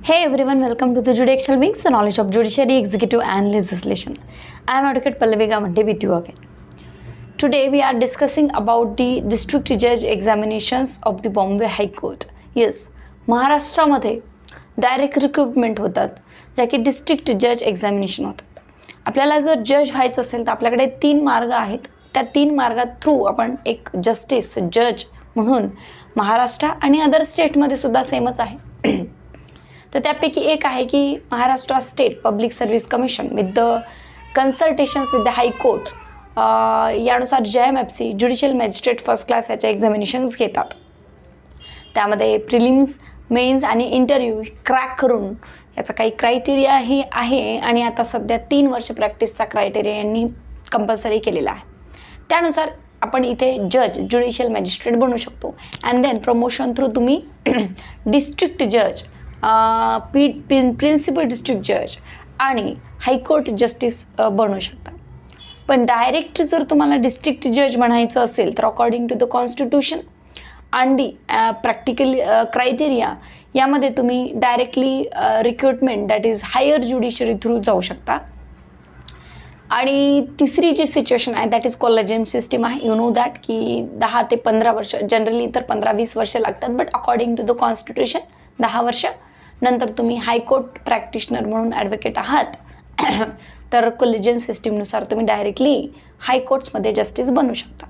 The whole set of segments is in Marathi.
Hey everyone, welcome to the Judicial Wings, the knowledge of judiciary, executive and legislation. I am Advocate Pallavi Gamante with you again. Today we are discussing about the district judge examinations of the Bombay High Court. Yes, महाराष्ट्रामध्ये डायरेक्ट रिक्रुटमेंट होतात, ज्या की डिस्ट्रिक्ट जज एक्झामिनेशन होतात. आपल्याला जर जज व्हायचं असेल तर आपल्याकडे 3 मार्ग आहेत. त्या 3 मार्गात थ्रू आपण एक जस्टिस जज म्हणून महाराष्ट्र आणि अदर स्टेटमध्ये सुद्धा सेमच आहे. तर त्यापैकी एक आहे की Maharashtra state public service commission with the consultations with the high courts यानुसार JMFC judicial magistrate first class याच्या एक्झामिनेशन्स घेतात. त्यामध्ये प्रिलिम्स, मेन्स आणि इंटरव्ह्यू क्रॅक करून याचा काही क्रायटेरियाही आहे आणि आता सध्या 3 वर्ष प्रॅक्टिसचा क्रायटेरिया यांनी कंपल्सरी केलेला आहे. त्यानुसार आपण इथे जज ज्युडिशियल मॅजिस्ट्रेट बनू शकतो अँड देन प्रमोशन थ्रू तुम्ही डिस्ट्रिक्ट जज, प्रिन्सिपल डिस्ट्रिक्ट जज आणि हायकोर्ट जस्टिस बनू शकता. पण डायरेक्ट जर तुम्हाला डिस्ट्रिक्ट जज बनायचं असेल तर अकॉर्डिंग टू द कॉन्स्टिट्यूशन आणि प्रॅक्टिकल क्रायटेरिया यामध्ये तुम्ही directly recruitment that is higher judiciary through जाऊ शकता. आणि तिसरी जी सिच्युएशन आहे दॅट इज कोलॅजियम सिस्टीम आहे. यू नो दॅट की 10 ते 15 वर्ष, जनरली तर 15-20 वर्ष लागतात, but according to the constitution 10 वर्ष नंतर तुम्ही हायकोर्ट प्रॅक्टिशनर म्हणून ॲडव्होकेट आहात तर कोलिजन सिस्टीमनुसार तुम्ही डायरेक्टली हायकोर्ट्समध्ये जस्टिस बनू शकता.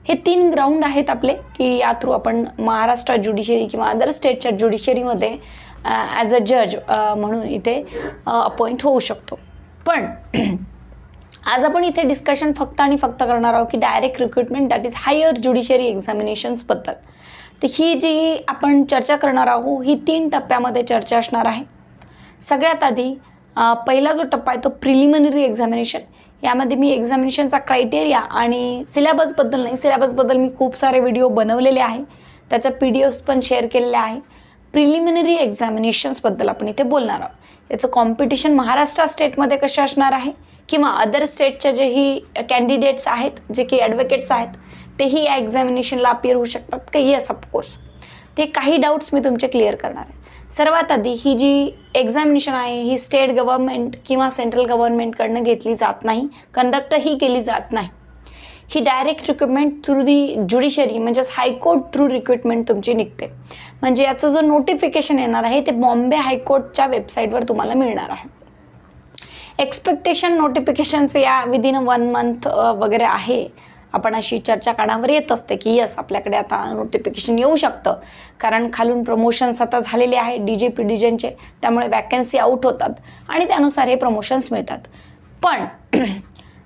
हे 3 ग्राउंड आहेत आपले की या थ्रू आपण महाराष्ट्र ज्युडिशरी किंवा अदर स्टेटच्या ज्युडिशरीमध्ये ॲज अ जज म्हणून इथे अपॉइंट होऊ शकतो. पण आज आपण इथे डिस्कशन फक्त आणि फक्त करणार आहोत की direct recruitment that is higher judiciary एक्झामिनेशन्सबद्दल. तर ही जी आपण चर्चा करणार आहोत ही 3 टप्प्यामध्ये चर्चा असणार आहे. सगळ्यात आधी पहिला जो टप्पा आहे तो प्रिलिमिनरी एक्झामिनेशन. यामध्ये मी एक्झामिनेशनचा क्रायटेरिया आणि सिलेबसबद्दल नाही, सिलेबसबद्दल मी खूप सारे व्हिडिओ बनवलेले आहे, त्याचा PDFs पण शेअर केलेले आहे. प्रिलिमिनरी एक्झामिनेशन्सबद्दल आपण इथे बोलणार आहोत. याचं कॉम्पिटिशन महाराष्ट्र स्टेटमध्ये कसे असणार आहे किंवा अदर स्टेटच्या जेही कॅन्डिडेट्स आहेत, जे की ॲडव्होकेट्स आहेत, तेही या एक्झामिनेशनला अपियर होऊ शकतात का? Yes, of course. ते काही डाऊट्स मी तुमचे क्लिअर करणार आहे. सर्वात आधी ही जी एक्झामिनेशन आहे ही स्टेट गव्हर्नमेंट किंवा सेंट्रल गव्हर्नमेंटकडनं घेतली जात नाही, कंडक्टही केली जात नाही. ही direct recruitment through the judiciary म्हणजेच हायकोर्ट थ्रू रिक्रुटमेंट तुमची निघते. म्हणजे याचं जो नोटिफिकेशन येणार आहे ते बॉम्बे हायकोर्टच्या वेबसाईटवर तुम्हाला मिळणार आहे. एक्सपेक्टेशन नोटिफिकेशनचं या विदिन 1 मंथ वगैरे आहे. आपण अशी चर्चा कानावर येत असते की यस आपल्याकडे आता नोटिफिकेशन येऊ शकतं, कारण खालून प्रमोशन्स आता झालेले आहे DJP-DJचे, त्यामुळे वॅकन्सी आउट होतात आणि त्यानुसार हे प्रमोशन्स मिळतात. पण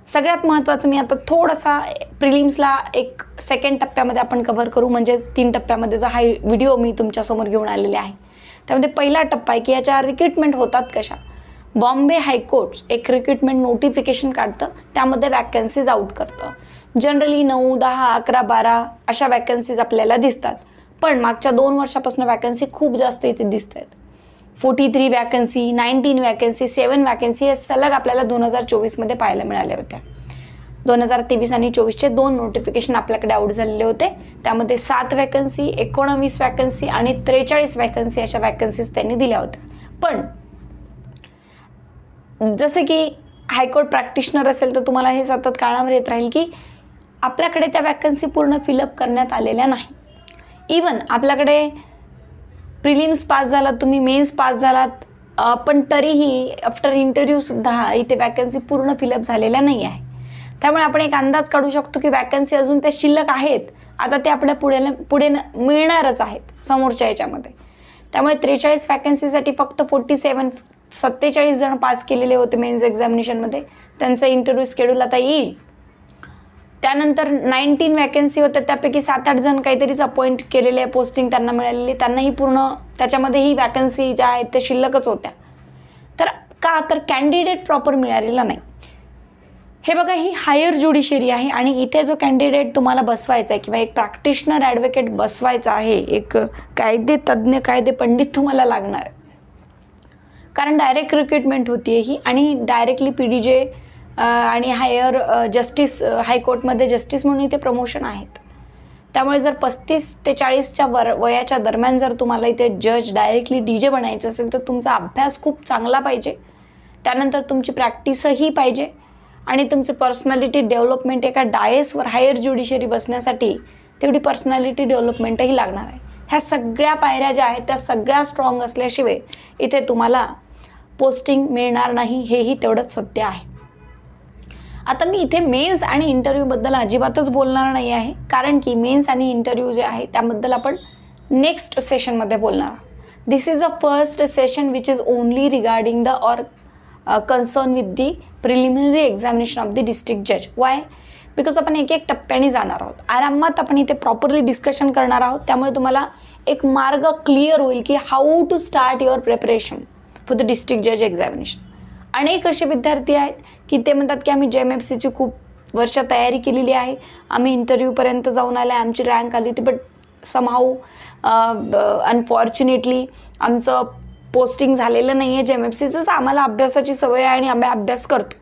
सगळ्यात महत्त्वाचं मी आता थोडासा प्रिलिम्सला एक सेकंड टप्प्यामध्ये आपण कव्हर करू, म्हणजे 3 टप्प्यामध्ये हा व्हिडिओ मी तुमच्यासमोर घेऊन आलेले आहे. त्यामध्ये पहिला टप्पा आहे की याच्या रिक्रुटमेंट होतात कशा. बॉम्बे हायकोर्ट्स एक रिक्रुटमेंट नोटिफिकेशन काढतं, त्यामध्ये वॅकन्सीज आउट करतं. जनरली 9, 10, 11, 12 अशा वॅकन्सीज आपल्याला दिसतात. पण मागच्या 2 वर्षापासून वॅकन्सी खूप जास्त इथे दिसत आहेत. 43 वॅकन्सी, 19 वॅकन्सी, 7 वॅकन्सी हे सलग आपल्याला 2024मध्ये पाहायला मिळाल्या होत्या. 2023 आणि 24चे 2 नोटिफिकेशन आपल्याकडे आउट झालेले होते. त्यामध्ये 7 वॅकन्सी, 19 वॅकन्सी आणि 43 वॅकन्सी अशा वॅकन्सीज त्यांनी दिल्या होत्या. पण जसे की हायकोर्ट प्रॅक्टिशनर असेल तर तुम्हाला हे सतत कानावर येत राहील की आपल्याकडे त्या वॅकन्सी पूर्ण फिलअप करण्यात आलेल्या नाही. इवन आपल्याकडे प्रिलिम्स पास झालात, तुम्ही मेन्स पास झालात, पण तरीही आफ्टर इंटरव्ह्यूसुद्धा इथे वॅकन्सी पूर्ण फिलअप झालेल्या नाही आहे. त्यामुळे आपण एक अंदाज काढू शकतो की वॅकन्सी अजून त्या शिल्लक आहेत. आता ते आपल्या पुढे मिळणारच आहेत समोरच्या याच्यामध्ये. त्यामुळे 43 वॅकन्सीसाठी फक्त 47 जण पास केलेले होते मेन्स एक्झामिनेशनमध्ये. त्यांचा इंटरव्ह्यू शेड्यूल आता येईल. त्यानंतर 19 वॅकन्सी होत्या, त्यापैकी 7-8 जण काहीतरीच अपॉइंट केलेले पोस्टिंग त्यांना मिळालेली, त्यांनाही पूर्ण त्याच्यामध्येही वॅकन्सी ज्या आहेत त्या शिल्लकच होत्या. तर का तर कॅन्डिडेट प्रॉपर मिळालेला नाही. हे बघा, ही हायर ज्युडिशरी आहे आणि इथे जो कॅन्डिडेट तुम्हाला बसवायचा आहे किंवा एक प्रॅक्टिशनर ॲडव्होकेट बसवायचा आहे, एक कायदे तज्ज्ञ, कायदे पंडित तुम्हाला लागणार आहे. कारण डायरेक्ट रिक्रुटमेंट होती ही आणि डायरेक्टली PDJ आणि हायर जस्टिस हायकोर्टमध्ये जस्टिस म्हणून इथे प्रमोशन आहेत. त्यामुळे जर 35 ते 40च्या वयाच्या दरम्यान जर तुम्हाला इथे जज डायरेक्टली DJ बनायचं असेल तर तुमचा अभ्यास खूप चांगला पाहिजे, त्यानंतर तुमची प्रॅक्टिसही पाहिजे आणि तुमचं पर्सनॅलिटी डेव्हलपमेंट एका डायसवर हायर ज्युडिशरी बसण्यासाठी तेवढी पर्सनॅलिटी डेव्हलपमेंटही लागणार आहे. ह्या सगळ्या पायऱ्या ज्या आहेत त्या सगळ्या स्ट्रॉंग असल्याशिवाय इथे तुम्हाला पोस्टिंग मिळणार नाही, हेही तेवढंच सत्य आहे. आता मी इथे मेन्स आणि इंटरव्ह्यूबद्दल अजिबातच बोलणार नाही आहे, कारण की मेन्स आणि इंटरव्ह्यू जे आहे त्याबद्दल आपण नेक्स्ट सेशनमध्ये बोलणार आहोत. This is a first session which is only regarding the or concern with the preliminary examination of the district जज. वाय? बिकॉज आपण एक एक टप्प्याने जाणार आहोत, आरामात आपण इथे प्रॉपरली डिस्कशन करणार आहोत. त्यामुळे तुम्हाला एक मार्ग क्लिअर होईल की how to start your preparation for the district जज एक्झामिनेशन. अनेक असे विद्यार्थी आहेत की ते म्हणतात की आम्ही JMFCची खूप वर्ष तयारी केलेली आहे, आम्ही इंटरव्ह्यूपर्यंत जाऊन आले, आमची रँक आली होती, बट समहाऊ अनफॉर्च्युनेटली आमचं पोस्टिंग झालेलं नाही आहे JMFCचंच. आम्हाला अभ्यासाची सवय आहे आणि आम्ही अभ्यास करतो,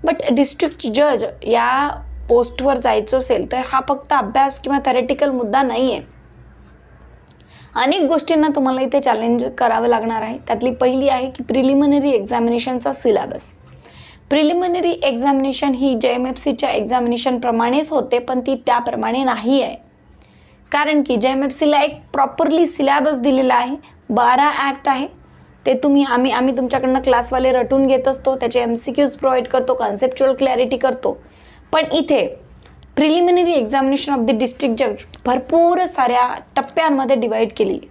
बट डिस्ट्रिक्ट जज या पोस्टवर जायचं असेल तर हा फक्त अभ्यास किंवा थेरेटिकल मुद्दा नाही आहे. अनेक गोष्टींना तुम्हाला इथे चॅलेंज करावं लागणार आहे. त्यातली पहिली आहे की प्रिलिमिनरी एक्झामिनेशनचा सिलेबस. प्रिलिमिनरी एक्झामिनेशन ही JMFCच्या एक्झामिनेशनप्रमाणेच होते, पण ती त्याप्रमाणे नाही आहे, कारण की JMFCला एक प्रॉपरली सिलेबस दिलेला आहे. 12 ॲक्ट आहे, ते आम्ही तुमच्याकडनं क्लासवाले रटून घेत असतो, त्याचे MCQs प्रोव्हाइड करतो, कन्सेप्च्युअल क्लॅरिटी करतो. पण इथे preliminary examination of the district जज भरपूर साऱ्या टप्प्यांमध्ये डिवाईड केली आहे.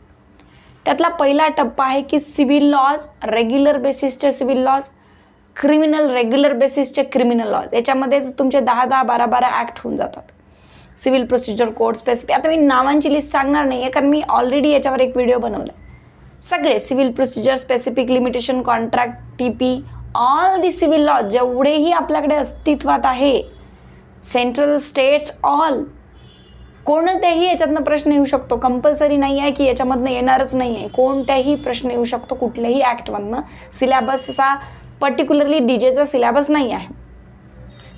त्यातला पहिला टप्पा आहे की सिव्हिल लॉज, रेग्युलर बेसिसचे सिव्हिल लॉज, क्रिमिनल रेग्युलर बेसिसचे क्रिमिनल लॉज. याच्यामध्येच तुमचे 10-10, 12-12 ॲक्ट होऊन जातात. सिव्हिल प्रोसिजर कोड स्पेसिफिक, आता मी नावांची लिस्ट सांगणार नाही आहे कारण मी ऑलरेडी याच्यावर एक व्हिडिओ बनवला आहे. सगळे civil procedure specific, limitation, contract, TP, all the civil laws जेवढेही आपल्याकडे अस्तित्वात आहे, सेंट्रल, स्टेट्स, ऑल, कोणत्याही याच्यातनं प्रश्न येऊ शकतो. कंपल्सरी नाही आहे की याच्यामधनं येणारच नाही आहे, कोणत्याही प्रश्न येऊ शकतो कुठल्याही ॲक्टमधनं. सिलेबसचा पर्टिक्युलरली DJचा सिलेबस नाही आहे.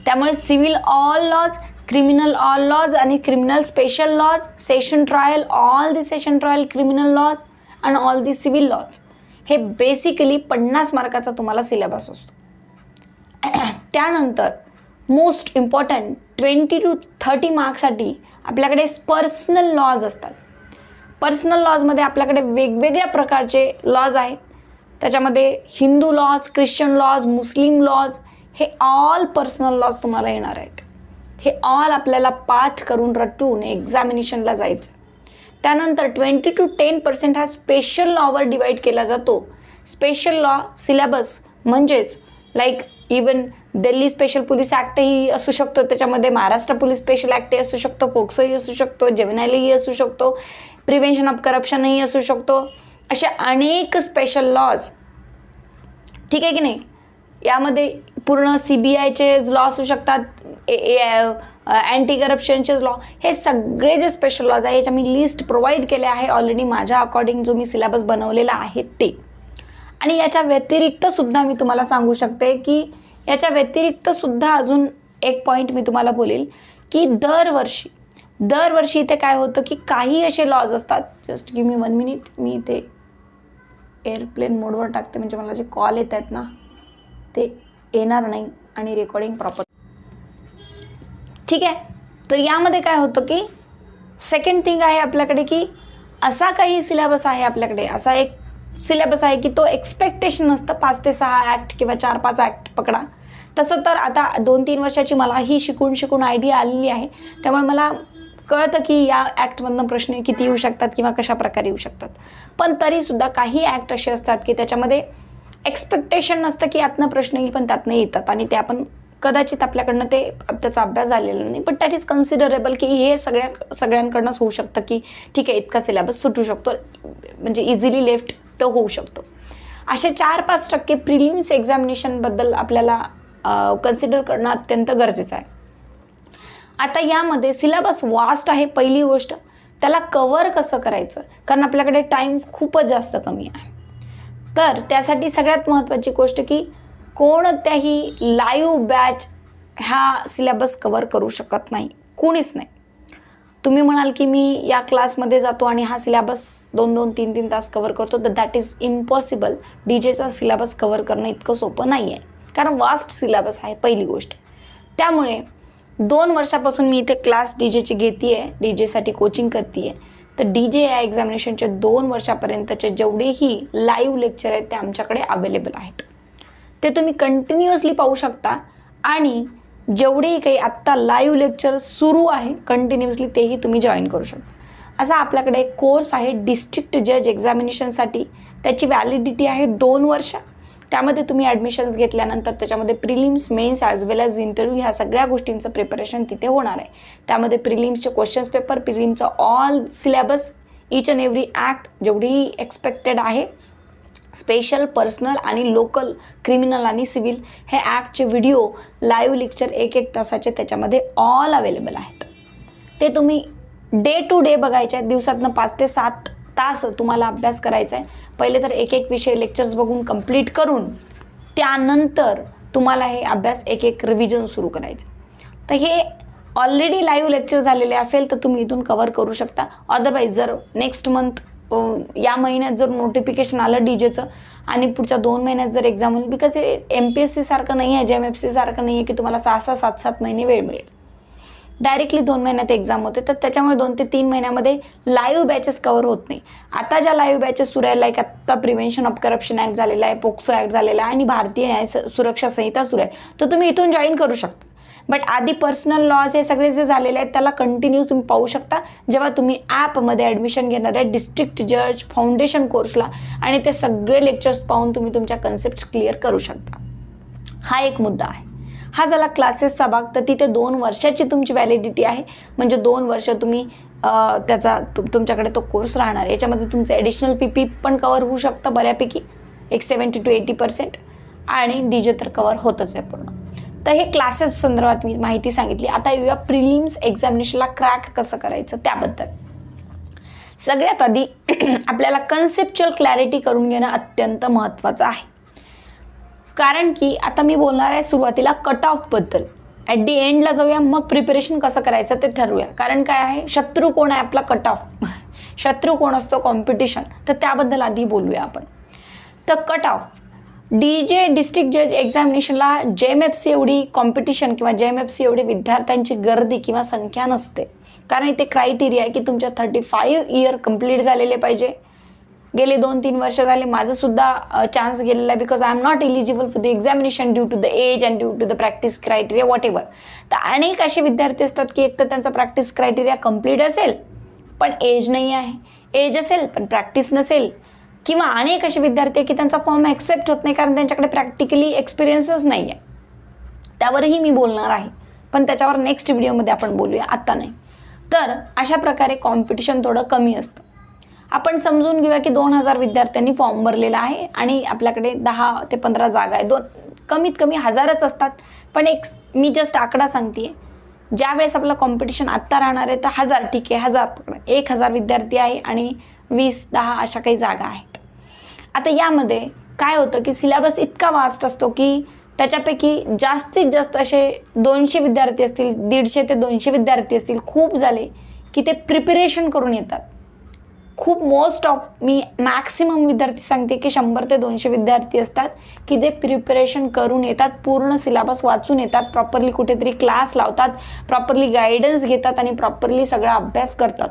त्यामुळे civil all laws, criminal all laws आणि criminal special laws, session trial, all the session trial criminal laws and all the civil laws, हे बेसिकली 50 मार्काचा तुम्हाला सिलेबस असतो. त्यानंतर मोस्ट इम्पॉर्टंट 20 to 30 मार्क्ससाठी आपल्याकडे पर्सनल लॉज असतात. पर्सनल लॉजमध्ये आपल्याकडे वेगवेगळ्या प्रकारचे लॉज आहेत. त्याच्यामध्ये हिंदू लॉज, ख्रिश्चन लॉज, मुस्लिम लॉज, हे ऑल पर्सनल लॉज तुम्हाला येणार आहेत. हे ऑल आपल्याला पाठ करून रटून एक्झामिनेशनला जायचं. त्यानंतर 20 to 10% हा स्पेशल लॉवर डिवाईड केला जातो. स्पेशल लॉ सिलेबस म्हणजेच like even Delhi special police ॲक्टही असू शकतो, त्याच्यामध्ये महाराष्ट्र पोलीस स्पेशल ॲक्टही असू शकतो, पोक्सोही असू शकतो, जेव्हनाईलही असू शकतो, प्रिव्हेन्शन ऑफ करप्शनही असू शकतो. अशा अनेक स्पेशल लॉज, ठीक आहे की नाही. यामध्ये पूर्ण CBIचे लॉ असू शकतात, अँटी करप्शनचे लॉ, हे सगळे जे स्पेशल लॉज आहे याच्या मी लिस्ट प्रोव्हाइड केले आहे ऑलरेडी माझ्या अकॉर्डिंग जो मी सिलेबस बनवलेला आहे ते. आणि याच्या व्यतिरिक्त सुद्धा मी तुम्हाला सांगू शकते की याच्या व्यतिरिक्त सुद्धा अजून एक पॉईंट मी तुम्हाला बोलेल की दरवर्षी इथे काय होतं की काही असे लॉज असतात. जस्ट गिव्ह मी 1 मिनिट, मी ते एअरप्लेन मोडवर टाकते म्हणजे मला जे कॉल येत आहेत ना ते येणार नाही आणि रेकॉर्डिंग प्रॉपर, ठीक आहे. तर यामध्ये काय होतं की सेकंड थिंग आहे आपल्याकडे की असा काही सिलेबस आहे आपल्याकडे, असा एक सिलेबस आहे की तो एक्सपेक्टेशन नसतं 5 ते 6 ॲक्ट किंवा 4-5 ॲक्ट पकडा. तसं तर आता 2-3 वर्षाची मला ही शिकून आयडिया आलेली आहे, त्यामुळे मला कळतं की या ॲक्टमधनं प्रश्न किती येऊ शकतात किंवा कशा प्रकारे येऊ शकतात. पण तरीसुद्धा काही ॲक्ट असे असतात की त्याच्यामध्ये एक्सपेक्टेशन नसतं की यातनं प्रश्न येईल, पण त्यातनं येतात आणि ते आपण कदाचित आपल्याकडनं त्याचा अभ्यास झालेला नाही, बट दॅट इज कन्सिडरेबल की हे सगळ्यांकडनंच होऊ शकतं की ठीक आहे इतका सिलेबस सुटू शकतो, म्हणजे इझिली लेफ्ट तर होऊ शकतो. असे 4-5% प्रिलिम्स एक्झामिनेशनबद्दल आपल्याला कन्सिडर करणं अत्यंत गरजेचं आहे. आता यामध्ये सिलेबस वास्ट आहे पहिली गोष्ट, त्याला कवर कसं करायचं, कारण आपल्याकडे टाईम खूपच जास्त कमी आहे. तर त्यासाठी सगळ्यात महत्त्वाची गोष्ट की कोणत्याही लाईव्ह बॅच ह्या सिलेबस कवर करू शकत नाही, कोणीच नाही. तुम्ही म्हणाल की मी या क्लासमध्ये जातो आणि हा सिलेबस 2-2, 3-3 तास कवर करतो, तर दॅट इज इम्पॉसिबल. डीजेचा सिलेबस कवर करणं इतकं सोपं नाही आहे, कारण वास्ट सिलेबस आहे पहिली गोष्ट. त्यामुळे 2 वर्षापासून मी इथे क्लास डीजेची घेते आहे, डीजेसाठी कोचिंग करते आहे. तर डीजे या एक्झामिनेशनचे 2 वर्षापर्यंतचे जेवढेही लाईव्ह लेक्चर आहेत ते आमच्याकडे अवेलेबल आहेत. ते तुम्ही कंटिन्युअसली पाहू शकता आणि जेवढेही काही आत्ता लाईव्ह लेक्चर सुरू आहे कंटिन्युअसली तेही तुम्ही जॉईन करू शकता. असा आपल्याकडे एक कोर्स आहे डिस्ट्रिक्ट जज एक्झामिनेशनसाठी. त्याची व्हॅलिडिटी आहे 2 वर्ष. त्यामध्ये तुम्ही ॲडमिशन्स घेतल्यानंतर त्याच्यामध्ये prelims, mains as well as interview ह्या सगळ्या गोष्टींचं प्रिपरेशन तिथे होणार आहे. त्यामध्ये प्रिलिम्सचे क्वेश्चन्स पेपर, प्रिलिम्सचं all syllabus, each and every act जेवढीही एक्सपेक्टेड आहे, स्पेशल, पर्सनल आणि लोकल, क्रिमिनल आणि सिव्हिल हे ॲक्टचे व्हिडिओ, लाईव्ह लेक्चर 1-1 तासाचे त्याच्यामध्ये ऑल अवेलेबल आहेत. ते तुम्ही डे टू डे बघायचे आहेत. दिवसातनं 5 ते 7 तास तुम्हाला अभ्यास करायचा आहे. पहिले तर एक विषय लेक्चर्स बघून कंप्लीट करून त्यानंतर तुम्हाला हे अभ्यास एक रिव्हिजन सुरू करायचं. तर हे ऑलरेडी लाईव्ह लेक्चर झालेले असेल तर तुम्ही इथून कवर करू शकता. अदरवाईज जर नेक्स्ट मंथ या महिन्यात जर नोटिफिकेशन आलं डीजेचं आणि पुढच्या 2 महिन्यात जर एक्झाम होईल, बिकॉज हे MPSC सारखं नाही आहे, JMFC सारखं नाही आहे की तुम्हाला 6-6, 7-7 महिने वेळ मिळेल. डायरेक्टली 2 महिन्यात एक्झाम होते, तर त्याच्यामुळे 2 ते 3 महिन्यामध्ये लाईव्ह बॅचेस कवर होत नाही. आता ज्या लाईव्ह बॅचेस सुरू आहे, लाईक आत्ता प्रिव्हेन्शन ऑफ करप्शन ॲक्ट झालेला आहे, पोक्सो ॲक्ट झालेला आहे आणि भारतीय न्याय सुरक्षा संहिता सुरू आहे, तर तुम्ही इथून जॉईन करू शकता. बट आधी पर्सनल लॉज हे सगळे जे झालेले आहेत त्याला कंटिन्यू तुम्ही पाहू शकता जेव्हा तुम्ही ॲपमध्ये ॲडमिशन घेणार आहे डिस्ट्रिक्ट जज फाउंडेशन कोर्सला, आणि ते सगळे लेक्चर्स पाहून तुम्ही तुमच्या कन्सेप्ट क्लिअर करू शकता. हा एक मुद्दा आहे. हा झाला क्लासेसचा भाग. तर तिथे 2 वर्षाची तुमची व्हॅलिडिटी आहे, म्हणजे 2 वर्ष तुम्ही त्याचा तुमच्याकडे तो कोर्स राहणार. याच्यामध्ये तुमचं ॲडिशनल PP पण कवर होऊ शकतं बऱ्यापैकी, एक 70 to 80%, आणि डीजे तर कवर होतच आहे पूर्ण. तर हे क्लासेस संदर्भात मी माहिती सांगितली. आता येऊया प्रिलिम्स एक्झामिनेशनला क्रॅक कसं करायचं त्याबद्दल. सगळ्यात आधी आपल्याला कन्सेप्च्युअल क्लॅरिटी करून घेणं अत्यंत महत्त्वाचं आहे, कारण की आता मी बोलणार आहे सुरुवातीला कट ऑफबद्दल. ॲट दी एंडला जाऊया, मग प्रिपरेशन कसं करायचं ते ठरवूया. कारण काय आहे, शत्रू कोण आहे आपला, कट ऑफ. शत्रू कोण असतो, कॉम्पिटिशन. तर त्याबद्दल आधी बोलूया आपण. तर कट ऑफ डीजे डिस्ट्रिक्ट जज एक्झामिनेशनला JMFC एवढी कॉम्पिटिशन किंवा JMFC एवढी विद्यार्थ्यांची गर्दी किंवा संख्या नसते, कारण इथे क्रायटेरिया आहे की तुमच्या 35 इयर कंप्लीट झालेले पाहिजे. गेले 2-3 वर्ष झाले माझंसुद्धा चान्स गेलेला आहे, because I am not eligible for the examination due to the age and due to the practice criteria whatever. तर अनेक असे विद्यार्थी असतात की एक तर त्यांचा प्रॅक्टिस क्रायटेरिया कंप्लीट असेल पण एज नाही आहे, एज असेल पण प्रॅक्टिस नसेल, किंवा अनेक असे विद्यार्थी की त्यांचा फॉर्म ॲक्सेप्ट होत नाही कारण त्यांच्याकडे प्रॅक्टिकली एक्सपिरियन्सच नाही आहे. त्यावरही मी बोलणार आहे, पण त्याच्यावर नेक्स्ट व्हिडिओमध्ये आपण बोलूया, आत्ता नाही. तर अशा प्रकारे कॉम्पिटिशन थोडं कमी असतं. आपण समजून घेऊया की 2000 विद्यार्थ्यांनी फॉर्म भरलेला आहे आणि आपल्याकडे 10 ते 15 जागा आहे. कमीत कमी 1000च असतात, पण एक मी जस्ट आकडा सांगते. ज्यावेळेस आपलं कॉम्पिटिशन आत्ता राहणार आहे तर 1000, ठीक आहे, 1000 विद्यार्थी आहे आणि 20-10 अशा काही जागा आहेत. आता यामध्ये काय होतं की सिलेबस इतका वास्ट असतो की त्याच्यापैकी जास्तीत जास्त असे 200 विद्यार्थी असतील, 150 ते 200 विद्यार्थी असतील, खूप झाले की ते प्रिपरेशन करून येतात. खूप मोस्ट ऑफ मी मॅक्सिमम विद्यार्थी सांगते की 100 ते 200 विद्यार्थी असतात की ते प्रिपरेशन करून येतात, पूर्ण सिलेबस वाचून येतात, प्रॉपरली कुठेतरी क्लास लावतात, प्रॉपरली गायडन्स घेतात आणि प्रॉपरली सगळा अभ्यास करतात.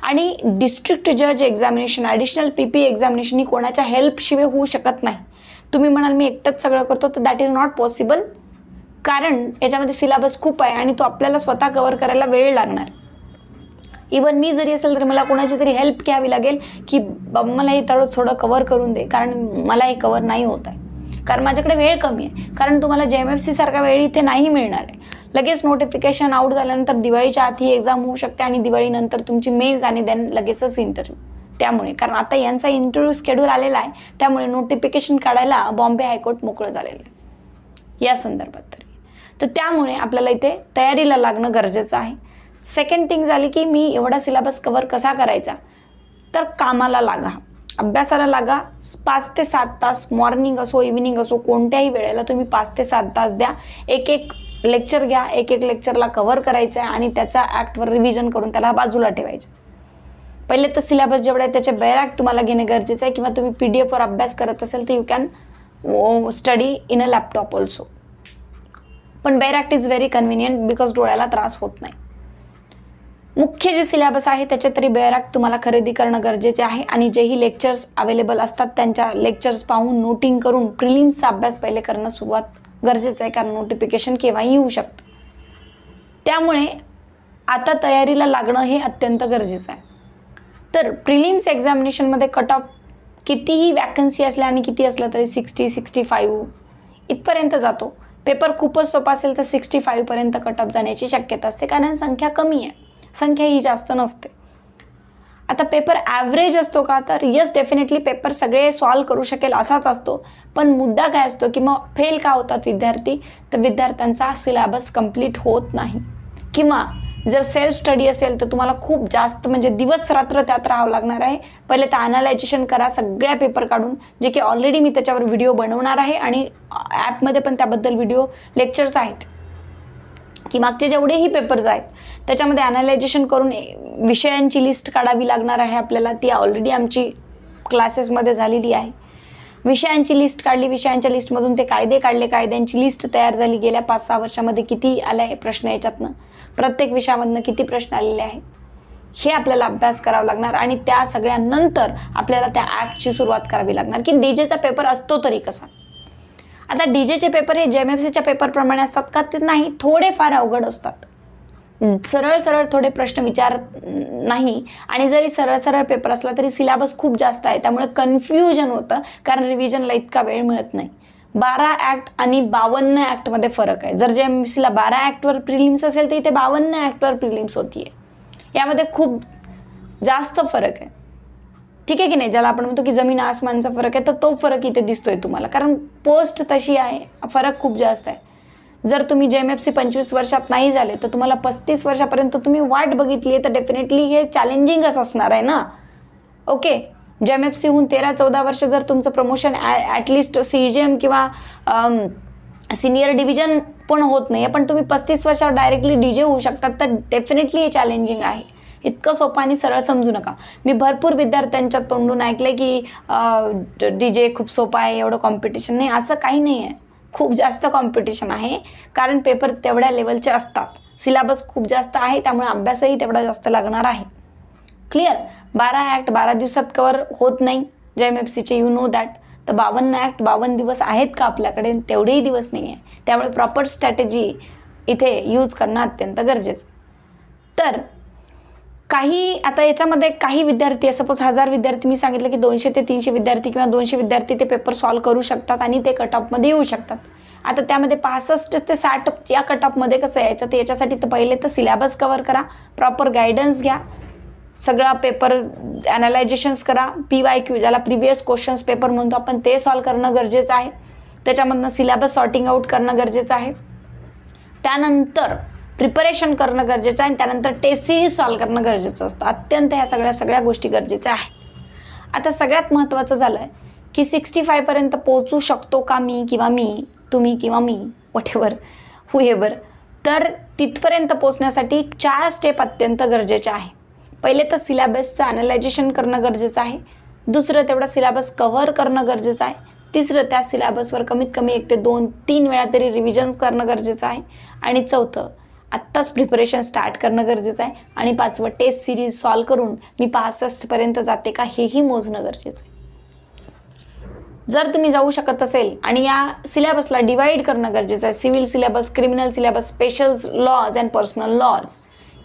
आणि डिस्ट्रिक्ट जज एक्झामिनेशन, ॲडिशनल PP एक्झामिनेशन ही कोणाच्या हेल्पशिवाय होऊ शकत नाही. तुम्ही म्हणाल मी एकटंच सगळं करतो, तर दॅट इज नॉट पॉसिबल, कारण याच्यामध्ये सिलेबस खूप आहे आणि तो आपल्याला स्वतः कवर करायला वेळ लागणार. इवन मी जरी असेल तर मला कोणाची तरी हेल्प घ्यावी लागेल की बाबा मला हे थोडं कवर करून दे, कारण मला हे कवर नाही होत आहे, कारण माझ्याकडे वेळ कमी आहे. कारण तुम्हाला JMFC सारखा वेळ इथे नाही मिळणार आहे. लगेच नोटिफिकेशन आउट झाल्यानंतर दिवाळीच्या आत ही एक्झाम होऊ शकते आणि दिवाळीनंतर तुमची मेन्स आणि देन लगेचच इंटरव्ह्यू. त्यामुळे कारण आता यांचा इंटरव्ह्यू शेड्यूल आलेला आहे, त्यामुळे नोटिफिकेशन काढायला बॉम्बे हायकोर्ट मोकळं झालेलं आहे या संदर्भात तरी. तर त्यामुळे आपल्याला इथे तयारीला लागणं गरजेचं आहे. सेकंड थिंग झाली की मी एवढा सिलेबस कवर कसा करायचा, तर कामाला लागा, अभ्यासाला लागा. 5 ते 7 तास मॉर्निंग असो इव्हिनिंग असो कोणत्याही वेळेला तुम्ही 5 ते 7 तास द्या. एक लेक्चर घ्या, एक एक लेक्चरला कव्हर करायचं आहे आणि त्याचा ॲक्टवर रिव्हिजन करून त्याला बाजूला ठेवायचं. पहिले तर सिलेबस जेवढे आहे त्याचे बैराक तुम्हाला घेणे गरजेचं आहे, किंवा तुम्ही PDF वर अभ्यास करत असेल तर you can study in a laptop also. पण बैराक्ट इज व्हेरी कन्व्हिनियंट बिकॉज डोळ्याला त्रास होत नाही. मुख्य जे सिलेबस आहे त्याचे तरी बैराक्ट तुम्हाला खरेदी करणं गरजेचे आहे, आणि जेही लेक्चर्स अवेलेबल असतात त्यांच्या लेक्चर्स पाहून नोटिंग करून प्रिलिम्सचा अभ्यास पहिले करणं सुरुवात गरजेचं आहे, कारण नोटिफिकेशन केव्हाही येऊ शकतं. त्यामुळे आता तयारीला लागणं हे अत्यंत गरजेचं आहे. तर प्रिलिम्स एक्झामिनेशनमध्ये कट ऑफ कितीही वॅकन्सी असल्या आणि किती असलं तरी 60-65 इथपर्यंत जातो. पेपर खूपच सोपा असेल तर 65 पर्यंत कट ऑफ जाण्याची शक्यता असते, कारण संख्या कमी आहे, संख्या ही जास्त नसते. आता पेपर ॲव्हरेज असतो का, तर यस डेफिनेटली पेपर सगळे सॉल्व करू शकेल असाच असतो. पण मुद्दा काय असतो की मग फेल का होतात विद्यार्थी, तर विद्यार्थ्यांचा सिलेबस कंप्लीट होत नाही, किंवा जर सेल्फ स्टडी असेल तर तुम्हाला खूप जास्त म्हणजे दिवस रात्र त्यात राहावं लागणार आहे. पहिले तर ॲनालायझेशन करा सगळ्या पेपर काढून, जे की ऑलरेडी मी त्याच्यावर व्हिडिओ बनवणार आहे आणि ॲपमध्ये पण त्याबद्दल व्हिडिओ लेक्चर्स आहेत, की मागचे जेवढेही पेपर्स आहेत त्याच्यामध्ये ॲनालायझेशन करून विषयांची लिस्ट काढावी लागणार आहे आपल्याला. ती ऑलरेडी आमची क्लासेसमध्ये झालेली आहे. विषयांची लिस्ट काढली, विषयांच्या लिस्टमधून ते कायदे काढले, कायद्यांची लिस्ट तयार झाली. गेल्या 5-6 वर्षामध्ये किती आले आहे प्रश्न याच्यातनं, प्रत्येक विषयामधनं किती प्रश्न आलेले आहेत हे आपल्याला अभ्यास करावा लागणार. आणि त्या सगळ्यानंतर आपल्याला त्या ॲक्टची सुरुवात करावी लागणार की डीजेचा पेपर असतो तरी कसा. आता डीजेचे पेपर हे JMFCच्या पेपरप्रमाणे असतात का, ते नाही, थोडेफार अवघड असतात. सरळ सरळ थोडे प्रश्न विचारत नाही, आणि जरी सरळ सरळ पेपर असला तरी सिलेबस खूप जास्त आहे, त्यामुळे कन्फ्युजन होतं, कारण रिव्हिजनला इतका वेळ मिळत नाही. 12 ॲक्ट आणि 52 ॲक्टमध्ये फरक आहे. जर JMFCला 12 ॲक्टवर प्रिलिम्स असेल तर इथे 52 ॲक्टवर प्रिलिम्स होती आहे. यामध्ये खूप जास्त फरक आहे, ठीक आहे की नाही. ज्याला आपण म्हणतो की जमीन आसमानचा फरक आहे, तर तो फरक इथे दिसतोय तुम्हाला, कारण पोस्ट तशी आहे, फरक खूप जास्त आहे. जर तुम्ही JMFC 25 वर्षात नाही झाले तर तुम्हाला 35 वर्षापर्यंत तुम्ही वाट बघितली आहे, तर डेफिनेटली हे चॅलेंजिंगच असणार आहे ना. ओके, JMFCहून 13-14 वर्ष जर तुमचं प्रमोशन ॲटलिस्ट CGM किंवा सिनियर डिव्हिजन पण होत नाही, पण तुम्ही 35 वर्षावर डायरेक्टली DJ होऊ शकतात, तर डेफिनेटली हे चॅलेंजिंग आहे. इतकं सोपं आणि सरळ समजू नका. मी भरपूर विद्यार्थ्यांच्या तोंडून ऐकलं की DJ खूप सोपं आहे, एवढं कॉम्पिटिशन नाही. असं काही नाही आहे, खूप जास्त कॉम्पिटिशन आहे, कारण पेपर तेवढ्या लेवलचे असतात, सिलेबस खूप जास्त आहे, त्यामुळे अभ्यासही तेवढा जास्त लागणार आहे. क्लिअर. 12 ॲक्ट 12 दिवसात कवर होत नाही JMFCचे, यू नो दॅट. तर 52 ॲक्ट 52 दिवस आहेत का आपल्याकडे, तेवढेही दिवस नाही आहे. त्यामुळे प्रॉपर स्ट्रॅटेजी इथे यूज करणं अत्यंत गरजेचं. तर काही आता याच्यामध्ये काही विद्यार्थी, सपोज 1000 विद्यार्थी, मी सांगितलं की 200 ते 300 विद्यार्थी किंवा 200 विद्यार्थी ते पेपर सॉल्व करू शकतात आणि ते कट ऑफमध्ये येऊ शकतात. आता त्यामध्ये 65 ते 60 या कट ऑफमध्ये कसं यायचं, तर याच्यासाठी तर पहिले तर सिलेबस कवर करा, प्रॉपर गायडन्स घ्या, सगळा पेपर ॲनालायझेशन्स करा, PYQ ज्याला प्रिव्हियस क्वेश्चन्स पेपर म्हणतो आपण, ते सॉल्व करणं गरजेचं आहे. त्याच्यामधनं सिलेबस सॉर्टिंग आउट करणं गरजेचं आहे. त्यानंतर प्रिपरेशन करणं गरजेचं आहे, आणि त्यानंतर टेस्ट सिरीज सॉल्व करणं गरजेचं असतं. अत्यंत ह्या सगळ्या गोष्टी गरजेच्या आहेत. आता सगळ्यात महत्त्वाचं झालं आहे की 65 पर्यंत पोहोचू शकतो का मी, किंवा तुम्ही किंवा मी, व्हॉटएव्हर हुएव्हर. तर तिथपर्यंत पोहोचण्यासाठी 4 स्टेप अत्यंत गरजेचे आहे. पहिले तर सिलेबसचं ॲनालायझेशन करणं गरजेचं आहे. दुसरं तेवढा सिलेबस कव्हर करणं गरजेचं आहे. तिसरं त्या सिलेबसवर कमीत कमी 1 ते 2-3 वेळा तरी रिव्हिजन करणं गरजेचं आहे. आणि चौथं आत्ताच प्रिपरेशन स्टार्ट करणं गरजेचं आहे. आणि 5वं टेस्ट सिरीज सॉल्व करून मी 65 पर्यंत जाते का हेही मोजणं गरजेचं आहे. जर तुम्ही जाऊ शकत असेल, आणि या सिलेबसला डिवाईड करणं गरजेचं आहे, civil syllabus, criminal syllabus, special laws and personal laws,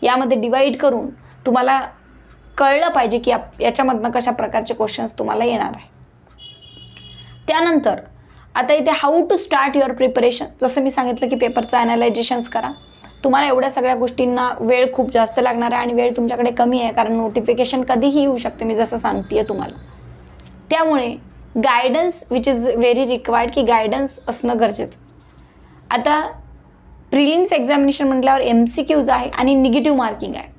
यामध्ये डिवाईड करून तुम्हाला कळलं पाहिजे की याच्यामधनं कशा प्रकारचे क्वेश्चन्स तुम्हाला येणार आहे. त्यानंतर आता इथे how to start your preparation. जसं मी सांगितलं की पेपरचं ॲनालायझेशन्स करा. तुम्हाला एवढ्या सगळ्या गोष्टींना वेळ खूप जास्त लागणार आहे, आणि वेळ तुमच्याकडे कमी आहे, कारण नोटिफिकेशन कधीही येऊ शकते, मी जसं सांगते आहे तुम्हाला. त्यामुळे guidance which is very required, की गायडन्स असणं गरजेचं. आता प्रिलिम्स एक्झामिनेशन म्हटल्यावर MCQज आहे आणि निगेटिव्ह मार्किंग आहे.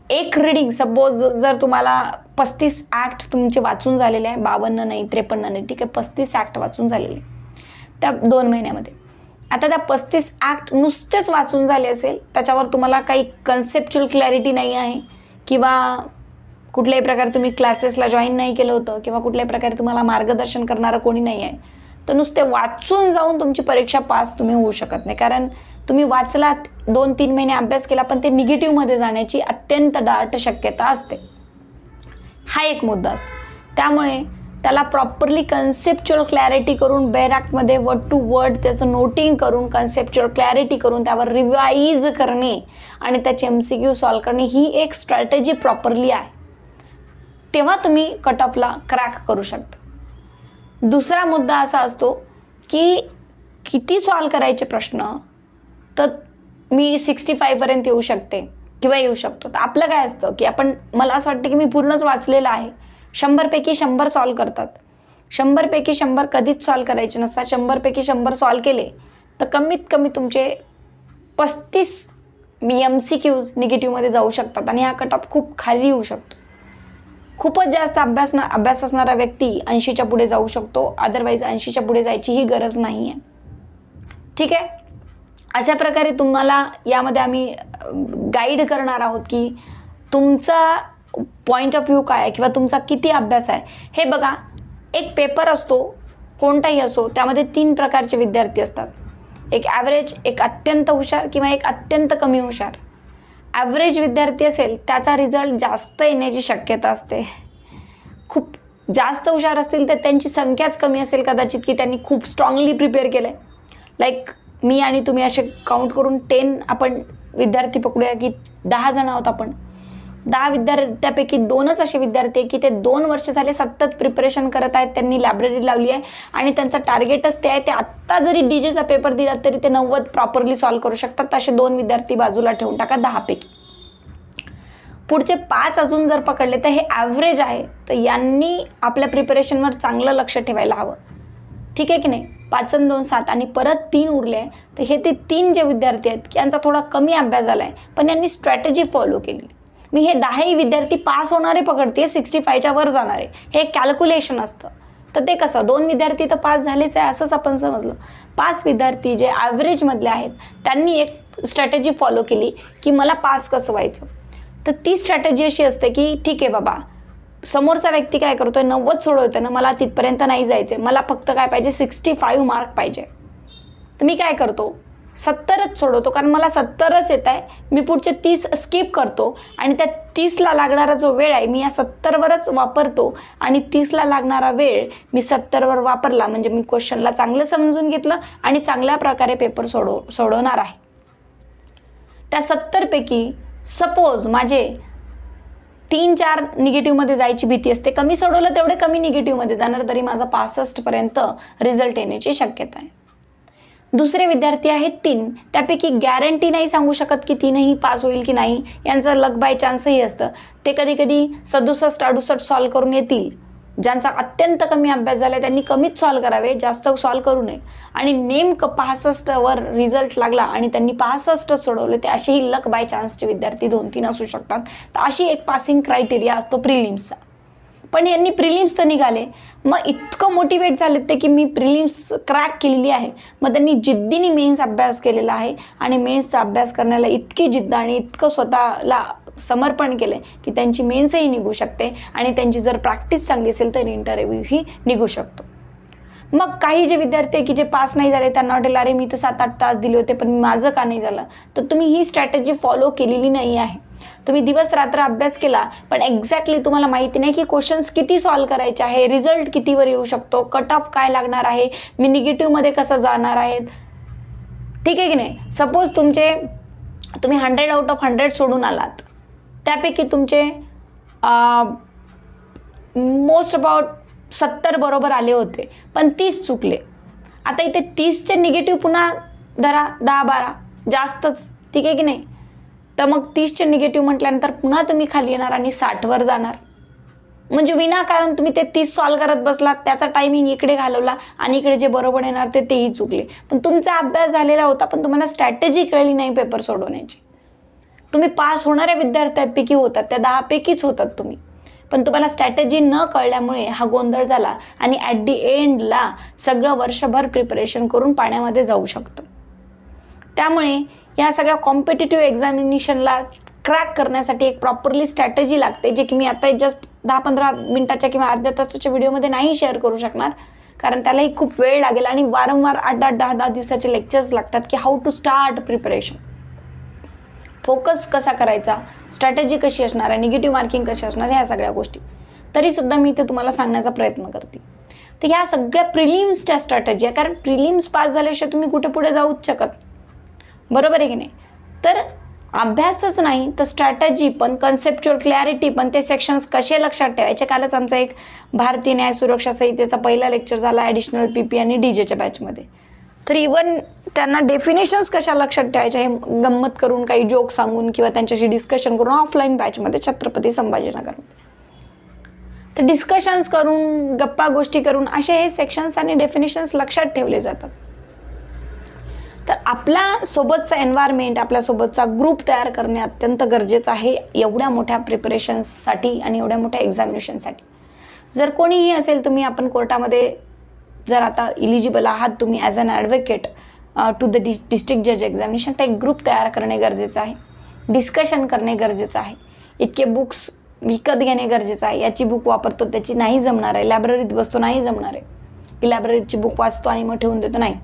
एक रीडिंग, सपोज जर तुम्हाला 35 ॲक्ट तुमचे वाचून झालेले आहे, 52 नाही, 53 नाही, ठीक आहे, 35 ॲक्ट वाचून झालेले त्या 2 महिन्यामध्ये, आता त्या 35 ॲक्ट नुसतेच वाचून झाले असेल, त्याच्यावर तुम्हाला काही कन्सेप्च्युअल क्लॅरिटी नाही आहे किंवा कुठल्याही प्रकारे तुम्ही क्लासेसला जॉईन नाही केलं होतं किंवा कुठल्याही प्रकारे तुम्हाला मार्गदर्शन करणारं कोणी नाही आहे, तर नुसते वाचून जाऊन तुमची परीक्षा पास तुम्ही होऊ शकत नाही. कारण तुम्ही वाचलात, 2-3 महिने अभ्यास केला, पण ते निगेटिव्हमध्ये जाण्याची अत्यंत दाट शक्यता असते. हा एक मुद्दा असतो. त्यामुळे त्याला प्रॉपरली कन्सेप्च्युअल क्लॅरिटी करून बेरॅक्टमध्ये वर्ड टू वर्ड त्याचं नोटिंग करून कन्सेप्च्युअल क्लॅरिटी करून त्यावर रिवाईज करणे आणि त्याचे MCQ सॉल्व करणे ही एक स्ट्रॅटेजी प्रॉपरली आहे. तेव्हा तुम्ही कट ऑफला क्रॅक करू शकता. दुसरा मुद्दा असा असतो की किती सॉल्व करायचे प्रश्न, तर मी 65पर्यंत येऊ शकते किंवा येऊ शकतो. तर आपलं काय असतं की मला असं वाटतं की मी पूर्णच वाचलेलं आहे, 100पैकी 100 सॉल्व करतात. 100पैकी 100 कधीच सॉल्व करायचे नसतात. 100पैकी 100 सॉल्व केले तर कमीत कमी तुमचे 35 MCQs निगेटिव्हमध्ये जाऊ शकतात आणि हा कट ऑफ खूप खाली येऊ शकतो. खूपच जास्त अभ्यास असणारा व्यक्ती 80च्या पुढे जाऊ शकतो, अदरवाईज 80च्या पुढे जायचीही गरज नाही आहे. ठीक आहे. अशा प्रकारे तुम्हाला यामध्ये आम्ही गाईड करणार आहोत की तुमचा पॉईंट ऑफ व्ह्यू काय आहे किंवा तुमचा किती अभ्यास आहे हे बघा. एक पेपर असतो, कोणताही असो, त्यामध्ये 3 प्रकारचे विद्यार्थी असतात. एक ॲव्हरेज, एक अत्यंत हुशार किंवा एक अत्यंत कमी हुशार. ॲव्हरेज विद्यार्थी असेल त्याचा रिझल्ट जास्त येण्याची शक्यता असते. खूप जास्त हुशार असतील तर त्यांची संख्याच कमी असेल कदाचित की त्यांनी खूप स्ट्रॉंगली प्रिपेअर केलं आहे. लाईक मी आणि तुम्ही असे काउंट करून 10 आपण विद्यार्थी पकडूया की 10 जण आहोत आपण. 10 विद्यार्थ्यापैकी 2च असे विद्यार्थी आहे की ते 2 वर्ष झाले सतत प्रिपरेशन करत आहेत, त्यांनी लायब्ररी लावली आहे आणि त्यांचं टार्गेटच ते आहे. ते आत्ता जरी DJचा पेपर दिला तरी ते 90 प्रॉपरली सॉल्व करू शकतात. असे 2 विद्यार्थी बाजूला ठेवून टाका 10पैकी. पुढचे 5 अजून जर पकडले तर हे ॲव्हरेज आहे, तर यांनी आपल्या प्रिपरेशनवर चांगलं लक्ष ठेवायला हवं. ठीक आहे की नाही. 5 आणि 2 7 आणि परत 3 उरले. तर हे ते 3 जे विद्यार्थी आहेत की यांचा थोडा कमी अभ्यास झाला आहे पण यांनी स्ट्रॅटेजी फॉलो केली. मी हे 10ही विद्यार्थी पास होणारे पकडते, 65च्या वर जाणारे. हे कॅल्क्युलेशन असतं. तर ते कसं 2 विद्यार्थी तर पास झालेच आहे असंच आपण समजलं. 5 विद्यार्थी जे ॲव्हरेजमधले आहेत त्यांनी एक स्ट्रॅटेजी फॉलो केली की मला पास कसं व्हायचं. तर ती स्ट्रॅटेजी अशी असते की ठीक आहे बाबा, समोरचा व्यक्ती काय करतोय 90 सोडवतोय ना, मला तिथपर्यंत नाही जायचं, मला फक्त काय पाहिजे 65 मार्क पाहिजे. तर मी काय करतो 70च सोडवतो कारण मला 70च येत आहे. मी पुढचे 30 स्किप करतो आणि त्या 30ला लागणारा जो वेळ आहे मी या 70वरच वापरतो आणि 30ला लागणारा वेळ मी 70वर वापरला म्हणजे मी क्वेश्चनला चांगलं समजून घेतलं आणि चांगल्या प्रकारे पेपर सोडवणार आहे. त्या 70पैकी सपोज माझे 3-4 निगेटिव्हमध्ये जायची भीती असते. कमी सोडवलं तेवढे कमी निगेटिव्हमध्ये जाणार, तरी माझा 65पर्यंत रिझल्ट येण्याची शक्यता आहे. दुसरे विद्यार्थी आहेत 3, त्यापैकी गॅरंटी नाही सांगू शकत की 3ही पास होईल की नाही. यांचं लक बाय चान्सही असतं. ते कधी कधी 67-68 सॉल्व करून येतील. ज्यांचा अत्यंत कमी अभ्यास झाला त्यांनी कमीच सॉल्व करावे, जास्त सॉल्व करू नये. आणि नेमकं 65वर रिझल्ट लागला आणि त्यांनी 65 सोडवले, ते असेही लक बाय चान्सचे विद्यार्थी 2-3 असू शकतात. तर अशी एक पासिंग क्रायटेरिया असतो प्रिलिम्सचा. पण यांनी प्रिलिम्स तर निघाले, मग इतकं मोटिवेट झाले ते की मी प्रिलिम्स क्रॅक केलेली आहे. मग त्यांनी जिद्दीने मेन्स अभ्यास केलेला आहे आणि मेन्सचा अभ्यास करण्याला इतकी जिद्द आणि इतकं स्वतःला समर्पण केले की त्यांची मेन्सही निघू शकते आणि त्यांची जर प्रॅक्टिस चांगली असेल तर इंटरव्ह्यूही निघू शकतो. मग काही जे विद्यार्थी की जे पास नाही झाले त्यांना वाटेल अरे मी तर 7-8 तास दिले होते पण माझं का नाही झालं. तर तुम्ही ही स्ट्रॅटेजी फॉलो केलेली नाही आहे. तुम्ही दिवस रात्र अभ्यास केला पण एक्झॅक्टली तुम्हाला माहिती नाही की क्वेश्चन्स किती सॉल्व करायचे आहे, रिझल्ट कितीवर येऊ शकतो, कट ऑफ काय लागणार आहे, मी निगेटिव्हमध्ये कसं जाणार आहे. ठीक आहे की नाही. सपोज तुम्ही 100 आउट ऑफ 100 सोडून आलात, त्यापैकी तुमचे मोस्ट अबाउट 70 बरोबर आले होते पण 30 चुकले. आता इथे 30चे निगेटिव्ह पुन्हा धरा 10-12 जास्तच. ठीक आहे की नाही. तर मग 30चे निगेटिव्ह म्हटल्यानंतर पुन्हा तुम्ही खाली येणार आणि 60वर जाणार. म्हणजे विनाकारण तुम्ही ते 30 सॉल्व करत बसलात, त्याचा टायमिंग इकडे घालवला आणि इकडे जे बरोबर येणार तेही चुकले. पण तुमचा अभ्यास झालेला होता पण तुम्हाला स्ट्रॅटेजी कळली नाही पेपर सोडवण्याची. तुम्ही पास होणाऱ्या विद्यार्थ्यांपैकी होतात, त्या 10पैकीच होतात तुम्ही. पण तुम्हाला स्ट्रॅटेजी न कळल्यामुळे हा गोंधळ झाला आणि ॲट दी एंडला सगळं वर्षभर प्रिपरेशन करून पाण्यामध्ये जाऊ शकतं. त्यामुळे या सगळ्या कॉम्पिटिटिव्ह एक्झामिनेशनला क्रॅक करण्यासाठी एक प्रॉपरली स्ट्रॅटेजी लागते, जे की मी आता जस्ट 10-15 मिनिटाच्या किंवा अर्ध्या तासाच्या व्हिडिओमध्ये नाही शेअर करू शकणार, कारण त्यालाही खूप वेळ लागेल आणि वारंवार 8-8, 10-10 दिवसाचे लेक्चर्स लागतात की how to start preparation, focus कसा करायचा, स्ट्रॅटेजी कशी असणार आहे, निगेटिव्ह मार्किंग कशी असणार, ह्या सगळ्या गोष्टी तरीसुद्धा मी ते तुम्हाला सांगण्याचा प्रयत्न करते. तर ह्या सगळ्या प्रिलिम्सच्या स्ट्रॅटेजी आहे, कारण प्रिलिम्स पास झाल्याशिवाय तुम्ही कुठे पुढे जाऊच शकत, बरोबर आहे की नाही. तर अभ्यासच नाही तर स्ट्रॅटेजी पण, कन्सेप्च्युअल क्लॅरिटी पण, ते सेक्शन्स कसे लक्षात ठेवायचे. कालच आमचा एक भारतीय न्याय सुरक्षा संहितेचा पहिला लेक्चर झाला ॲडिशनल PP आणि DJच्या बॅचमध्ये. तर इवन त्यांना डेफिनेशन्स कशा लक्षात ठेवायच्या हे गंमत करून, काही जोक सांगून किंवा त्यांच्याशी डिस्कशन करून ऑफलाईन बॅचमध्ये छत्रपती संभाजीनगरमध्ये तर डिस्कशन्स करून, गप्पा गोष्टी करून असे हे सेक्शन्स आणि डेफिनेशन्स लक्षात ठेवले जातात. तर आपला सोबतचा एन्व्हायरमेंट, आपल्यासोबतचा ग्रुप तयार करणे अत्यंत गरजेचं आहे एवढ्या मोठ्या प्रिपरेशन्ससाठी आणि एवढ्या मोठ्या एक्झामिनेशनसाठी. जर कोणीही असेल, तुम्ही आपण कोर्टामध्ये जर आता इलिजिबल आहात तुम्ही as an advocate to the district जज एक्झामिनेशन, तर एक ग्रुप तयार करणे गरजेचं आहे, डिस्कशन करणे गरजेचं आहे. इतके बुक्स विकत घेणे गरजेचं आहे. याची बुक वापरतो त्याची नाही जमणार आहे, लायब्ररीत बसतो नाही जमणार आहे, की लायब्ररीची बुक वाचतो आणि मग ठेवून देतो, नाही.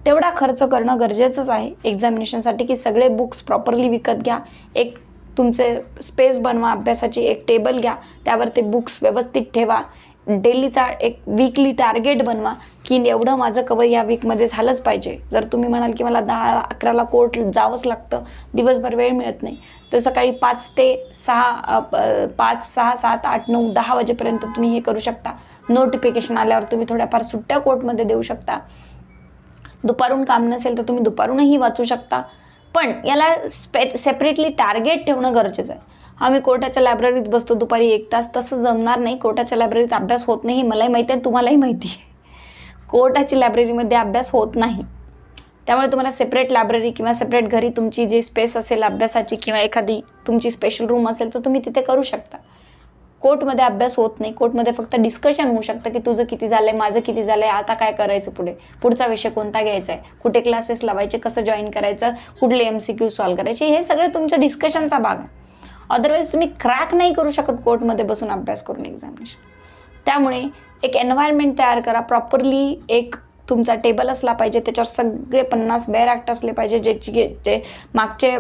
तेवढा खर्च करणं गरजेचंच आहे एक्झामिनेशनसाठी, की सगळे बुक्स प्रॉपरली विकत घ्या, एक तुमचे स्पेस बनवा, अभ्यासाची एक टेबल घ्या, त्यावर ते बुक्स व्यवस्थित ठेवा, डेलीचा एक वीकली टार्गेट बनवा की एवढं माझं कवर या वीकमध्ये झालंच पाहिजे. जर तुम्ही म्हणाल की मला 10-11ला कोर्ट जावंच लागतं, दिवसभर वेळ मिळत नाही, तर सकाळी 5 ते 6, 5, 6, 7, 8, 9, 10 वाजेपर्यंत तुम्ही हे करू शकता. नोटिफिकेशन आल्यावर तुम्ही थोड्याफार सुट्ट्या कोर्टमध्ये देऊ शकता. दुपारून काम नसेल तर तुम्ही दुपारूनही वाचू शकता. पण याला सेपरेटली टार्गेट ठेवणं गरजेचं आहे. आम्ही कोर्टाच्या लायब्ररीत बसतो दुपारी 1 तास, तसं जमणार नाही. कोर्टाच्या लायब्ररीत अभ्यास होत नाही, मलाही माहिती आहे, तुम्हालाही माहिती आहे. कोर्टाची लायब्ररीमध्ये अभ्यास होत नाही. त्यामुळे तुम्हाला सेपरेट लायब्ररी किंवा सेपरेट घरी तुमची जी स्पेस असेल अभ्यासाची किंवा एखादी तुमची स्पेशल रूम असेल तर तुम्ही तिथे करू शकता. कोर्टमध्ये अभ्यास होत नाही. कोर्टमध्ये फक्त डिस्कशन होऊ शकतं की तुझं किती झालं आहे, माझं किती झालं आहे, आता काय करायचं, पुढचा विषय कोणता घ्यायचा आहे, कुठे क्लासेस लावायचे, कसं जॉईन करायचं, कुठले MCQ सॉल्व्ह करायचे, हे सगळे तुमच्या डिस्कशनचा भाग आहे. अदरवाईज तुम्ही क्रॅक नाही करू शकत कोर्टमध्ये बसून अभ्यास करून एक्झामिनेशन. त्यामुळे एक एन्व्हायरमेंट तयार करा, प्रॉपरली एक तुमचा टेबल असला पाहिजे, त्याच्यावर सगळे 50 बेअर ॲक्ट असले पाहिजे, जे मागचे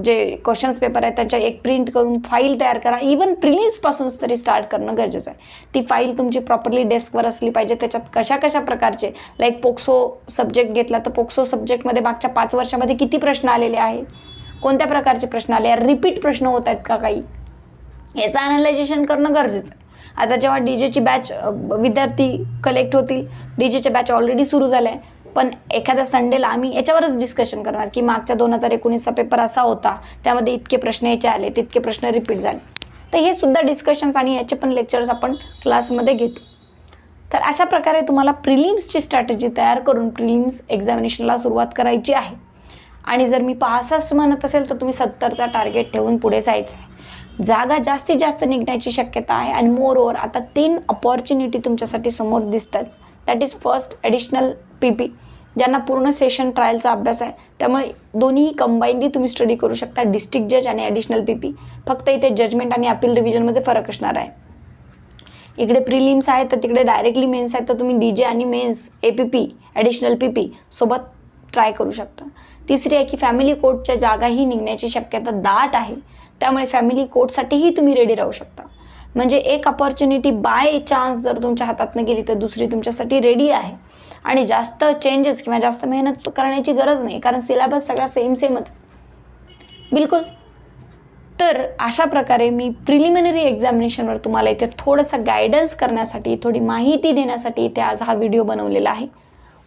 जे क्वेश्चन्स पेपर आहेत त्यांच्या एक प्रिंट करून फाईल तयार करा. इवन प्रिलिम्सपासून तरी स्टार्ट करणं गरजेचं आहे. ती फाईल तुमची प्रॉपरली डेस्कवर असली पाहिजे. त्याच्यात कशा प्रकारचे, लाईक पोक्सो सब्जेक्ट घेतला तर पोक्सो सब्जेक्टमध्ये मागच्या 5 वर्षामध्ये किती प्रश्न आलेले आहेत, कोणत्या प्रकारचे प्रश्न आले, रिपीट प्रश्न होत आहेत का काही, याचं ॲनालायझेशन करणं गरजेचं आहे. आता जेव्हा DJची बॅच विद्यार्थी कलेक्ट होतील, DJच्या बॅच ऑलरेडी सुरू झाल्या आहे, पण एखाद्या संडेला आम्ही याच्यावरच डिस्कशन करणार की मागच्या 2019चा पेपर असा होता, त्यामध्ये इतके प्रश्न याचे आले, तितके प्रश्न रिपीट झाले. तर हे सुद्धा डिस्कशन्स आणि याचे पण लेक्चर्स आपण क्लासमध्ये घेतो. तर अशा प्रकारे तुम्हाला प्रिलिम्सची स्ट्रॅटेजी तयार करून प्रिलिम्स एक्झामिनेशनला सुरुवात करायची आहे. आणि जर मी 65 म्हणत असेल तर तुम्ही 70चा टार्गेट ठेवून पुढे जायचं आहे. जागा जास्तीत जास्त निघण्याची शक्यता आहे. आणि मोर ओव्हर आता 3 अपॉर्च्युनिटी तुमच्यासाठी समोर दिसतात. That is first additional PP, ज्यांना पूर्ण सेशन ट्रायलचा अभ्यास आहे, त्यामुळे दोन्ही कंबाईनली तुम्ही स्टडी करू शकता, डिस्ट्रिक्ट जज आणि ॲडिशनल PP. फक्त इथे जजमेंट आणि अपील रिव्हिजनमध्ये फरक असणार आहे. इकडे प्रिलिम्स आहे तर तिकडे डायरेक्टली मेन्स आहे, तर तुम्ही DJ आणि मेन्स APP ॲडिशनल PP सोबत ट्राय करू शकता. तिसरी आहे की फॅमिली कोर्टच्या जागाही निघण्याची शक्यता दाट आहे, त्यामुळे फॅमिली कोर्टसाठीही तुम्ही रेडी राहू शकता. म्हणजे एक अपॉर्च्युनिटी बाय चान्स जर तुमच्या हातातनं गेली तर दुसरी तुमच्यासाठी रेडी आहे. आणि जास्त चेंजेस किंवा जास्त मेहनत करण्याची गरज नाही, कारण सिलेबस सगळा सेमच बिलकुल. तर अशा प्रकारे मी प्रिलिमिनरी एक्झामिनेशनवर तुम्हाला इथे थोडंसं गायडन्स करण्यासाठी, थोडी माहिती देण्यासाठी इथे आज हा व्हिडिओ बनवलेला आहे.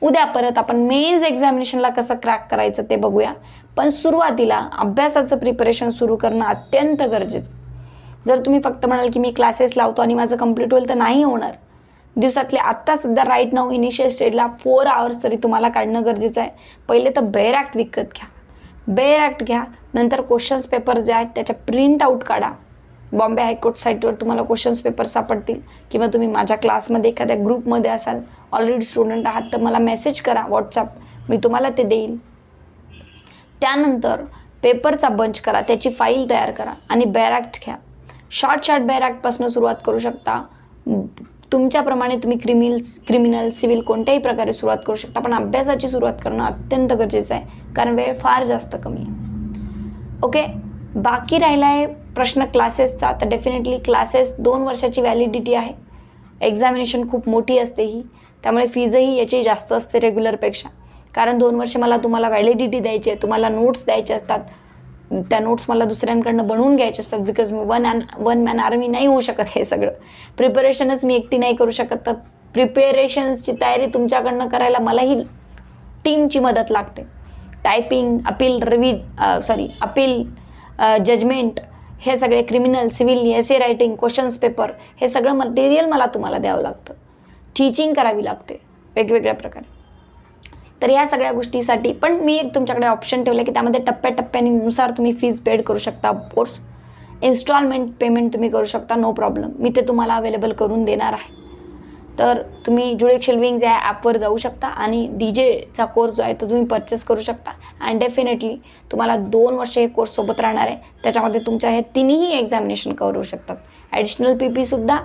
उद्या परत आपण मेन्स एक्झामिनेशनला कसं क्रॅक करायचं ते बघूया. पण सुरुवातीला अभ्यासाचं प्रिपरेशन सुरू करणं अत्यंत गरजेचं. जर तुम्ही फक्त म्हणाल की मी क्लासेस लावतो आणि माझं कंप्लीट होईल, तर नाही होणार. दिवसातले आत्ता सध्या राईट नाऊ इनिशियल स्टेजला 4 आवर्स तरी तुम्हाला काढणं गरजेचं आहे. पहिले तर बेअर ॲक्ट विकत घ्या, बेअर ॲक्ट घ्या, नंतर क्वेश्चन्स पेपर जे आहेत त्याच्या प्रिंट आऊट काढा. बॉम्बे हायकोर्ट साईटवर तुम्हाला क्वेश्चन्स पेपर सापडतील, किंवा तुम्ही माझ्या क्लासमध्ये एखाद्या ग्रुपमध्ये असाल, ऑलरेडी स्टुडंट आहात, तर मला मेसेज करा व्हॉट्सअप, मी तुम्हाला ते देईल. त्यानंतर पेपरचा बंच करा, त्याची फाईल तयार करा आणि बॅरॅक्ट घ्या. शॉर्ट बॅरॅक्टपासून सुरुवात करू शकता. तुमच्याप्रमाणे तुम्ही क्रिमिनल सिव्हिल कोणत्याही प्रकारे सुरुवात करू शकता, पण अभ्यासाची सुरुवात करणं अत्यंत गरजेचं आहे, कारण वेळ फार जास्त कमी आहे. ओके, बाकी राहिला आहे प्रश्न क्लासेसचा. तर डेफिनेटली क्लासेस 2 वर्षाची व्हॅलिडिटी आहे. एक्झामिनेशन खूप मोठी असते ही, त्यामुळे फीजही याची जास्त असते रेग्युलरपेक्षा, कारण 2 वर्ष मला तुम्हाला व्हॅलिडिटी द्यायची आहे, तुम्हाला नोट्स द्यायचे असतात. त्या नोट्स मला दुसऱ्यांकडनं बनवून घ्यायचे असतात, because me one man army नाही होऊ शकत. हे सगळं प्रिपरेशनच मी एकटी नाही करू शकत. तर प्रिपेरेशन्सची तयारी तुमच्याकडनं करायला मलाही टीमची मदत लागते. टायपिंग, अपील, जजमेंट, हे सगळे क्रिमिनल, सिव्हिल, एसे रायटिंग, क्वेश्चन्स पेपर, हे सगळं मटेरियल मला तुम्हाला द्यावं लागतं. टीचिंग करावी लागते वेगवेगळ्या प्रकारे. तर ह्या सगळ्या गोष्टीसाठी पण मी एक तुमच्याकडे ऑप्शन ठेवलं की त्यामध्ये टप्प्याटप्प्यानुसार तुम्ही फीज पेड करू शकता. ऑफकोर्स इन्स्टॉलमेंट पेमेंट तुम्ही करू शकता, नो प्रॉब्लेम. मी ते तुम्हाला अवेलेबल करून देणार आहे. तर तुम्ही ज्युडिशियल विंग्स या ॲपवर जाऊ शकता आणि DJचा कोर्स जो आहे तो तुम्ही परचेस करू शकता. अँड डेफिनेटली तुम्हाला 2 वर्ष हे कोर्स सोबत राहणार आहे. त्याच्यामध्ये तुमच्या हे तिन्ही एक्झामिनेशन कव्हर होऊ शकतात. ॲडिशनल PP-सुद्धा,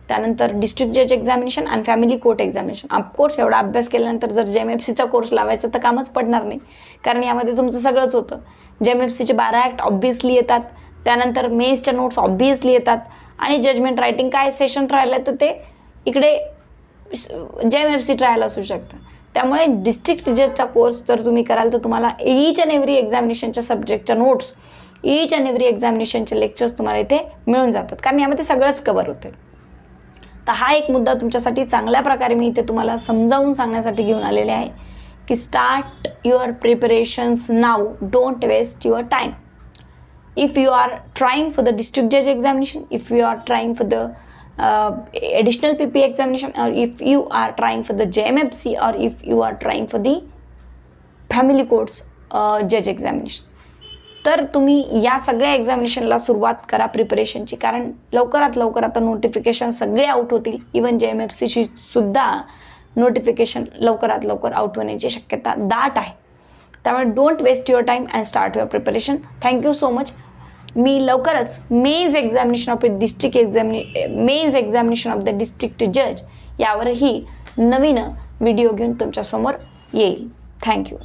त्यानंतर डिस्ट्रिक्ट जज एक्झामिनेशन आणि फॅमिली कोर्ट एक्झामिनेशन. ऑफकोर्स एवढा अभ्यास केल्यानंतर जर JMFCचा कोर्स लावायचा तर कामच पडणार नाही, कारण यामध्ये तुमचं सगळंच होतं. JMFCचे 12 ॲक्ट ऑब्व्हियसली येतात, त्यानंतर मेन्सच्या नोट्स ऑब्व्हियसली येतात, आणि जजमेंट रायटिंग काय सेशन ट्रायल आहे तर ते इकडे JMFC ट्रायल असू शकतं. त्यामुळे डिस्ट्रिक्ट जजचा कोर्स जर तुम्ही कराल तर तुम्हाला ईच अँड एव्हरी एक्झामिनेशनच्या सब्जेक्टच्या नोट्स, ईच अँड एव्हरी एक्झामिनेशनचे लेक्चर्स तुम्हाला इथे मिळून जातात, कारण यामध्ये सगळंच कव्हर होते. तर हा एक मुद्दा तुमच्यासाठी चांगल्या प्रकारे मी इथे तुम्हाला समजावून सांगण्यासाठी घेऊन आलेले आहे की start your preparations now, don't waste your time. If you are trying for the district जज examination, if you are trying for the additional PP examination, or if you are trying for the JMFC, or if you are trying for the family courts judge examination, तर तुम्ही या सगळ्या एक्झामिनेशनला सुरुवात करा प्रिपरेशनची, कारण लवकरात लवकर आता नोटिफिकेशन सगळे आउट होतील. इवन JMFCची सुद्धा नोटिफिकेशन लवकरात लवकर आउट होण्याची शक्यता दाट आहे. त्यामुळे don't waste your time and start your preparation. Thank you so much. मी लवकरच mains examination of the district जज यावरही नवीन व्हिडिओ घेऊन तुमच्यासमोर येईल. थँक्यू.